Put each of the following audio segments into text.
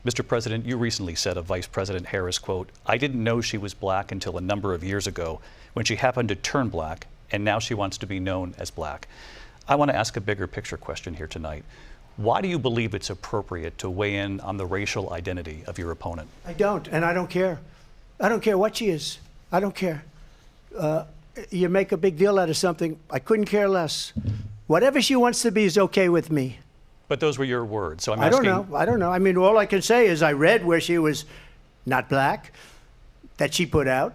Mr. President, you recently said of Vice President Harris, quote, "I didn't know she was black until a number of years ago when she happened to turn black, and now she wants to be known as black." I want to ask a bigger picture question here tonight. Why do you believe it's appropriate to weigh in on the racial identity of your opponent? I don't, and I don't care. I don't care what she is. I don't care. You make a big deal out of something, I couldn't care less. Whatever she wants to be is okay with me. But those were your words, so I'm asking. I don't know. I mean, all I can say is I read where she was not black, that she put out,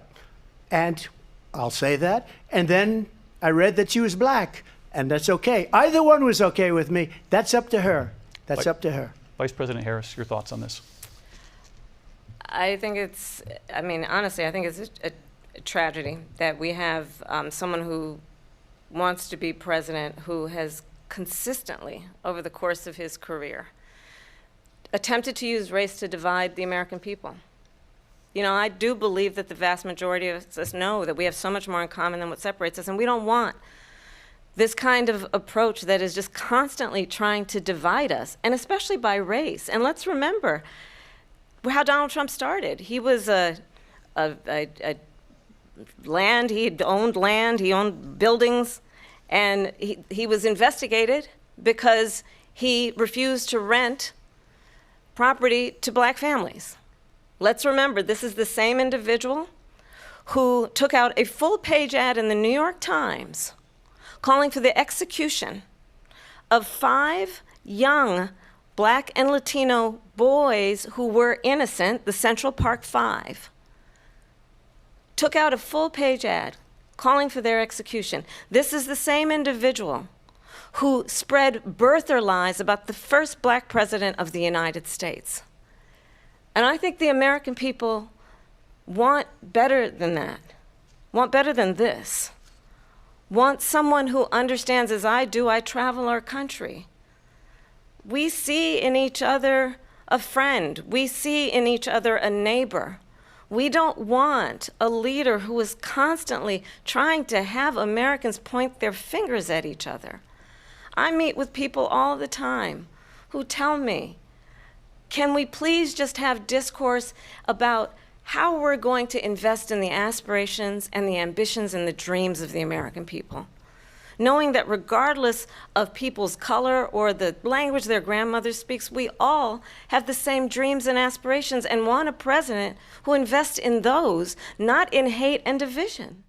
and I'll say that. And then I read that she was black, and that's okay. Either one was okay with me. That's up to her. That's up to her. Vice President Harris, your thoughts on this? I think it's, I mean, honestly, I think it's a tragedy that we have someone who wants to be president who has consistently, over the course of his career, attempted to use race to divide the American people. You know, I do believe that the vast majority of us know that we have so much more in common than what separates us, and we don't want this kind of approach that is just constantly trying to divide us, and especially by race. And let's remember how Donald Trump started. He was land, he owned buildings, and he was investigated because he refused to rent property to black families. Let's remember, this is the same individual who took out a full-page ad in the New York Times calling for the execution of 5 young black and Latino boys who were innocent, the Central Park 5. Took out a full-page ad calling for their execution. This is the same individual who spread birther lies about the first black president of the United States. And I think the American people want better than that, want better than this, want someone who understands, as I do, I travel our country. We see in each other a friend. We see in each other a neighbor. We don't want a leader who is constantly trying to have Americans point their fingers at each other. I meet with people all the time who tell me, can we please just have discourse about how we're going to invest in the aspirations and the ambitions and the dreams of the American people? Knowing that regardless of people's color or the language their grandmother speaks, we all have the same dreams and aspirations and want a president who invests in those, not in hate and division.